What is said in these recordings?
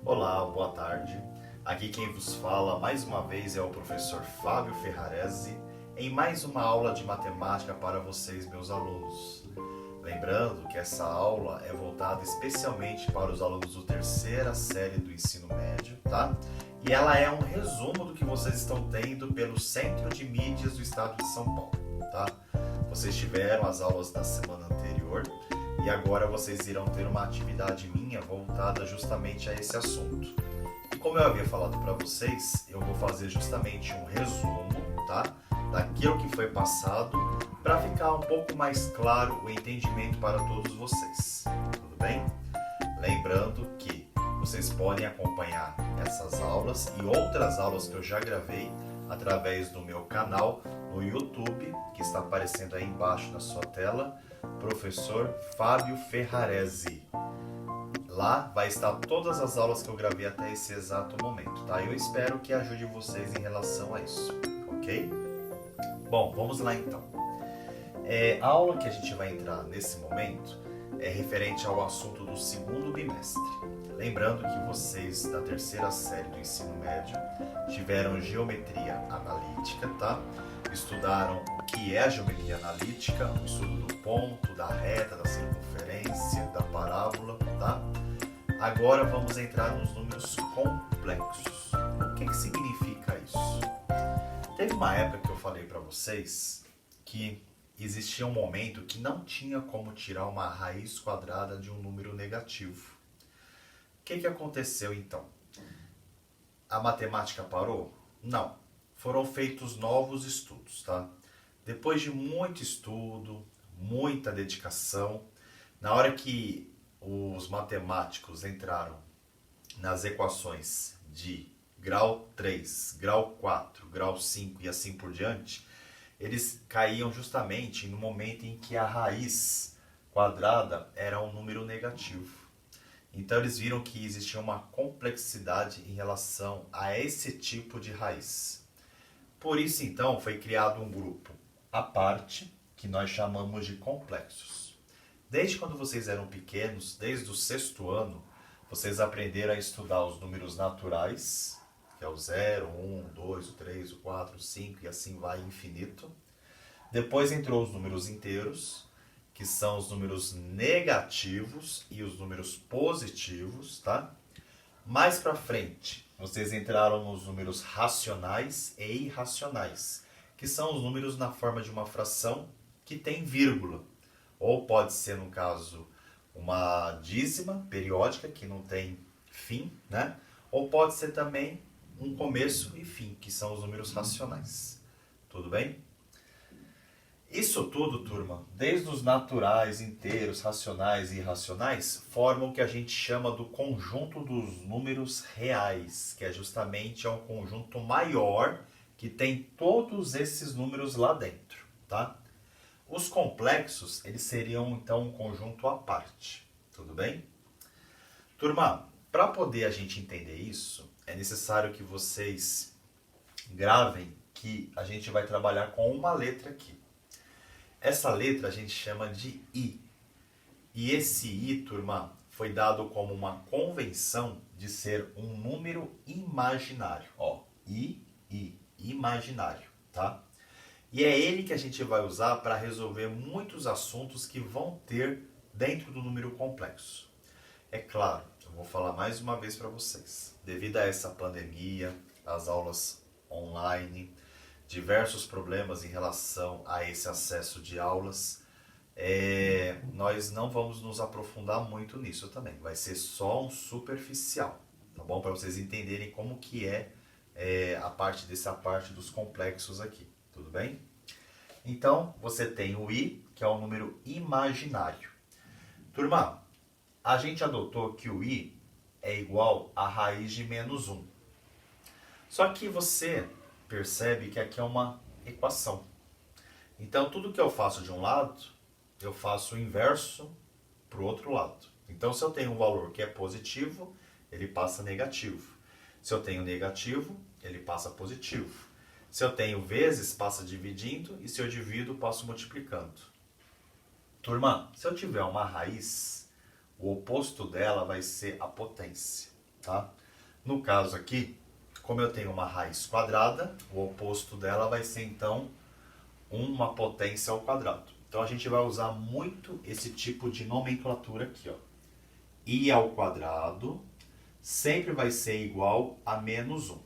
Olá, boa tarde. Aqui quem vos fala mais uma vez é o professor Fábio Ferrarese em mais uma aula de matemática para vocês, meus alunos. Lembrando que essa aula é voltada especialmente para os alunos do terceira série do ensino médio, tá? E ela é um resumo do que vocês estão tendo pelo Centro de Mídias do Estado de São Paulo, tá? Vocês tiveram as aulas da semana anterior e agora vocês irão ter uma atividade minha voltada justamente a esse assunto. E como eu havia falado para vocês, eu vou fazer justamente um resumo, tá? Daquilo que foi passado, para ficar um pouco mais claro o entendimento para todos vocês. Tudo bem? Lembrando que vocês podem acompanhar essas aulas e outras aulas que eu já gravei através do meu canal no YouTube, que está aparecendo aí embaixo na sua tela, Professor Fábio Ferrarese. Lá vai estar todas as aulas que eu gravei até esse exato momento, tá? Eu espero que ajude vocês em relação a isso, ok? Bom, vamos lá então. A aula que a gente vai entrar nesse momento é referente ao assunto do segundo bimestre. Lembrando que vocês da terceira série do ensino médio tiveram geometria analítica, tá? Estudaram o que é a geometria analítica, o estudo do ponto, da reta, da circunferência, da parábola, tá? Agora vamos entrar nos números complexos. O que significa isso? Teve uma época que eu falei para vocês que existia um momento que não tinha como tirar uma raiz quadrada de um número negativo. O que aconteceu então? A matemática parou? Não. Foram feitos novos estudos, tá? Depois de muito estudo, muita dedicação, na hora que os matemáticos entraram nas equações de grau 3, grau 4, grau 5 e assim por diante, eles caíam justamente no momento em que a raiz quadrada era um número negativo. Então eles viram que existia uma complexidade em relação a esse tipo de raiz. Por isso então foi criado um grupo à parte, que nós chamamos de complexos. Desde quando vocês eram pequenos, desde o 6º ano, vocês aprenderam a estudar os números naturais, que é o 0, 1, 2, o 3, o 4, o 5 e assim vai infinito. Depois entrou os números inteiros, que são os números negativos e os números positivos, tá? Mais para frente, vocês entraram nos números racionais e irracionais, que são os números na forma de uma fração que tem vírgula. Ou pode ser, no caso, uma dízima periódica, que não tem fim, né? Ou pode ser também um começo e fim, que são os números racionais. Tudo bem? Isso tudo, turma, desde os naturais, inteiros, racionais e irracionais, formam o que a gente chama do conjunto dos números reais, que é justamente um conjunto maior que tem todos esses números lá dentro, tá? Os complexos, eles seriam então um conjunto à parte, tudo bem? Turma, para poder a gente entender isso, é necessário que vocês gravem que a gente vai trabalhar com uma letra aqui. Essa letra a gente chama de I. E esse I, turma, foi dado como uma convenção de ser um número imaginário. Ó, I, imaginário, tá? E é ele que a gente vai usar para resolver muitos assuntos que vão ter dentro do número complexo. É claro, eu vou falar mais uma vez para vocês. Devido a essa pandemia, as aulas online, diversos problemas em relação a esse acesso de aulas, nós não vamos nos aprofundar muito nisso também. Vai ser só um superficial, tá bom? Para vocês entenderem como que a parte dos complexos aqui, tudo bem? Então, você tem o I, que é um número imaginário. Turma, a gente adotou que o I é igual a raiz de menos 1. Só que você percebe que aqui é uma equação. Então, tudo que eu faço de um lado, eu faço o inverso para o outro lado. Então, se eu tenho um valor que é positivo, ele passa negativo. Se eu tenho negativo, ele passa positivo. Se eu tenho vezes, passa dividindo. E se eu divido, passo multiplicando. Turma, se eu tiver uma raiz, o oposto dela vai ser a potência. tá? No caso aqui, como eu tenho uma raiz quadrada, o oposto dela vai ser então uma potência ao quadrado. Então a gente vai usar muito esse tipo de nomenclatura aqui, ó. I ao quadrado sempre vai ser igual a menos 1.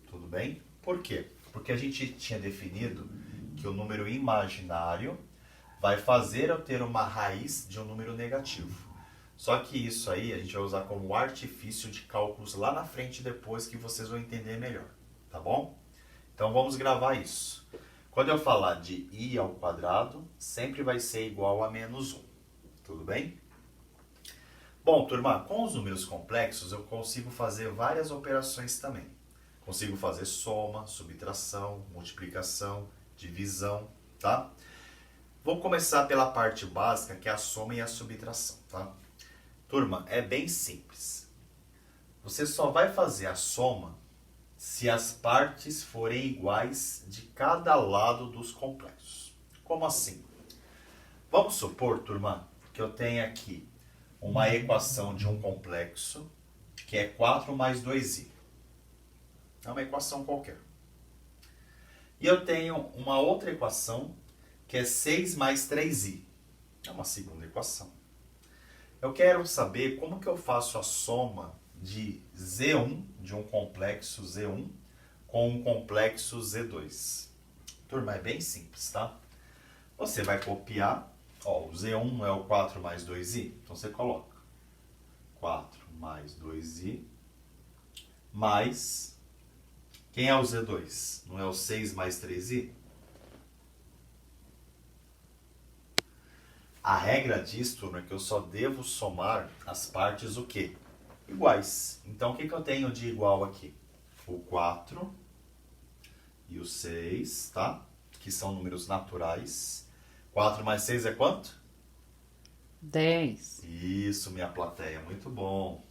Tudo bem? Por quê? Porque a gente tinha definido que o número imaginário vai fazer eu ter uma raiz de um número negativo. Só que isso aí a gente vai usar como artifício de cálculos lá na frente depois que vocês vão entender melhor, tá bom? Então vamos gravar isso. Quando eu falar de I ao quadrado, sempre vai ser igual a menos 1. Tudo bem? Bom, turma, com os números complexos eu consigo fazer várias operações também. Consigo fazer soma, subtração, multiplicação, divisão, tá? Vou começar pela parte básica, que é a soma e a subtração, tá? Turma, é bem simples. Você só vai fazer a soma se as partes forem iguais de cada lado dos complexos. Como assim? Vamos supor, turma, que eu tenho aqui uma equação de um complexo que é 4 mais 2i. É uma equação qualquer. E eu tenho uma outra equação que é 6 mais 3i. É uma segunda equação. Eu quero saber como que eu faço a soma de Z1, de um complexo Z1, com um complexo Z2. Turma, é bem simples, tá? Você vai copiar, ó, o Z1 é o 4 mais 2i, então você coloca 4 mais 2i, mais, quem é o Z2? Não é o 6 mais 3i? A regra disso, turma, é que eu só devo somar as partes o quê? Iguais. Então, o que eu tenho de igual aqui? O 4 e o 6, tá? Que são números naturais. 4 mais 6 é quanto? 10. Isso, minha plateia, muito bom.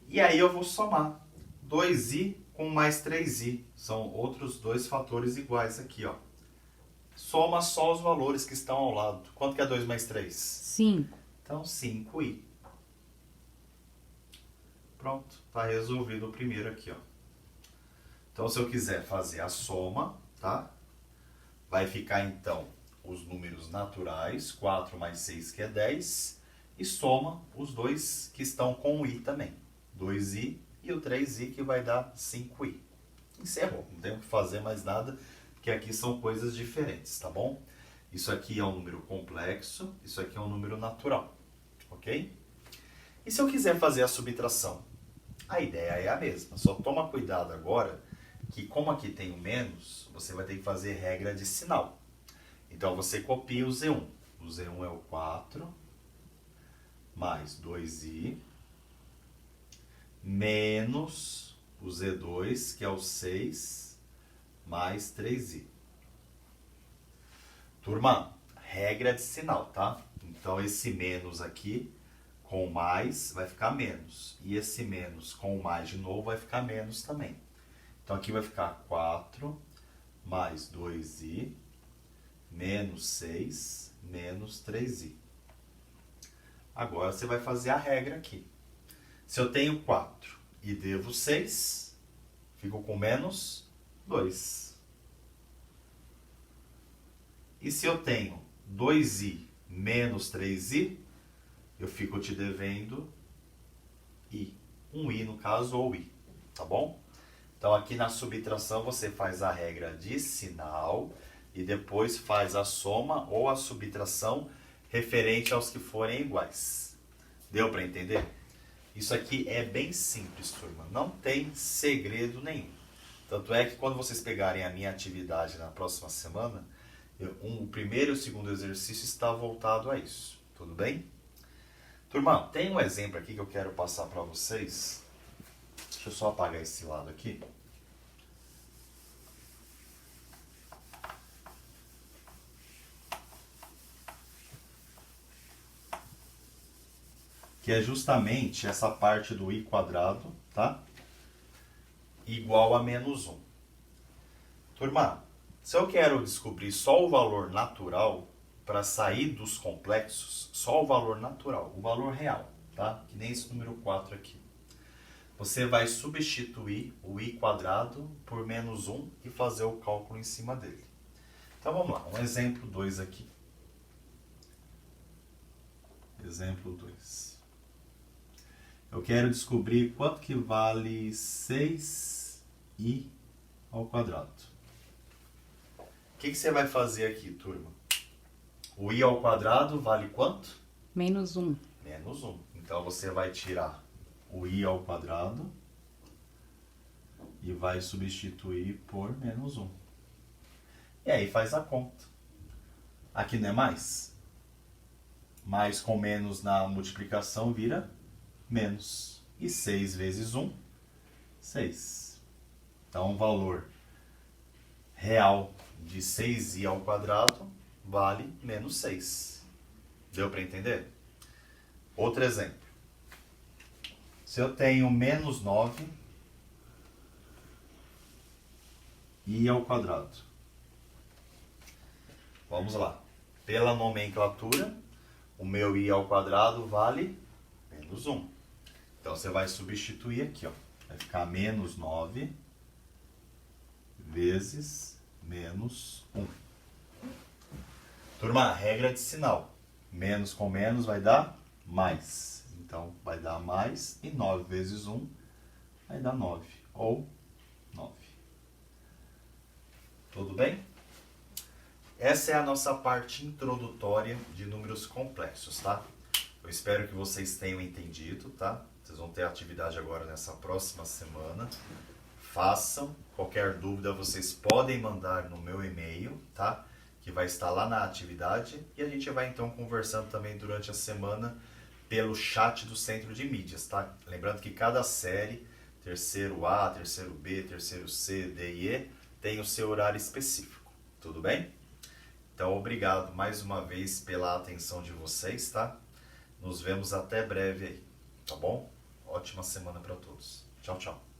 E aí eu vou somar 2i com mais 3i. São outros dois fatores iguais aqui, ó. Soma só os valores que estão ao lado. Quanto que é 2 mais 3? 5. Então, 5i. Pronto, está resolvido o primeiro aqui, ó. Então, se eu quiser fazer a soma, tá? Vai ficar, então, os números naturais, 4 mais 6, que é 10, e soma os dois que estão com o i também. 2i e o 3i, que vai dar 5i. Encerrou, não tenho que fazer mais nada, porque aqui são coisas diferentes, tá bom? Isso aqui é um número complexo, isso aqui é um número natural, ok? E se eu quiser fazer a subtração? A ideia é a mesma, só toma cuidado agora que como aqui tem o menos, você vai ter que fazer regra de sinal. Então você copia o Z1. O Z1 é o 4 mais 2i menos o Z2, que é o 6 mais 3i. Turma, regra de sinal, tá? Então esse menos aqui com mais vai ficar menos. E esse menos com mais de novo vai ficar menos também. Então aqui vai ficar 4 mais 2i menos 6 menos 3i. Agora você vai fazer a regra aqui. Se eu tenho 4 e devo 6, fico com menos 2. E se eu tenho 2i menos 3i, eu fico te devendo i. Um i no caso, ou i. Tá bom? Então aqui na subtração você faz a regra de sinal e depois faz a soma ou a subtração referente aos que forem iguais. Deu para entender? Isso aqui é bem simples, turma. Não tem segredo nenhum. Tanto é que quando vocês pegarem a minha atividade na próxima semana, o primeiro e o segundo exercício está voltado a isso. Tudo bem? Turma, tem um exemplo aqui que eu quero passar para vocês. Deixa eu só apagar esse lado aqui. Que é justamente essa parte do i quadrado, tá? Igual a menos 1. Turma, se eu quero descobrir só o valor natural para sair dos complexos, só o valor natural, o valor real, tá? Que nem esse número 4 aqui. Você vai substituir o i quadrado por menos 1 e fazer o cálculo em cima dele. Então vamos lá, um exemplo 2 aqui. Exemplo 2. Eu quero descobrir quanto que vale 6i ao quadrado. O que você vai fazer aqui, turma? O i ao quadrado vale quanto? Menos 1. Menos 1. Então você vai tirar o i ao quadrado e vai substituir por menos 1. E aí faz a conta. Aqui não é mais? Mais com menos na multiplicação vira menos. E 6 vezes 1, 6. Então o valor real de 6i ao quadrado vale menos 6. Deu para entender? Outro exemplo. Se eu tenho menos 9i ao quadrado. Vamos lá. Pela nomenclatura, o meu i ao quadrado vale menos 1. Então você vai substituir aqui, ó. Vai ficar menos 9 vezes menos 1. Turma, regra de sinal. Menos com menos vai dar mais. Então vai dar mais e 9 vezes 1 vai dar 9. Ou 9. Tudo bem? Essa é a nossa parte introdutória de números complexos, tá? Eu espero que vocês tenham entendido, tá? Vocês vão ter atividade agora nessa próxima semana. Façam. Qualquer dúvida vocês podem mandar no meu e-mail, tá? Que vai estar lá na atividade. E a gente vai então conversando também durante a semana pelo chat do Centro de Mídias, tá? Lembrando que cada série, terceiro A, terceiro B, terceiro C, D e E, tem o seu horário específico. Tudo bem? Então, obrigado mais uma vez pela atenção de vocês, tá? Nos vemos até breve aí, tá bom? Ótima semana para todos. Tchau, tchau.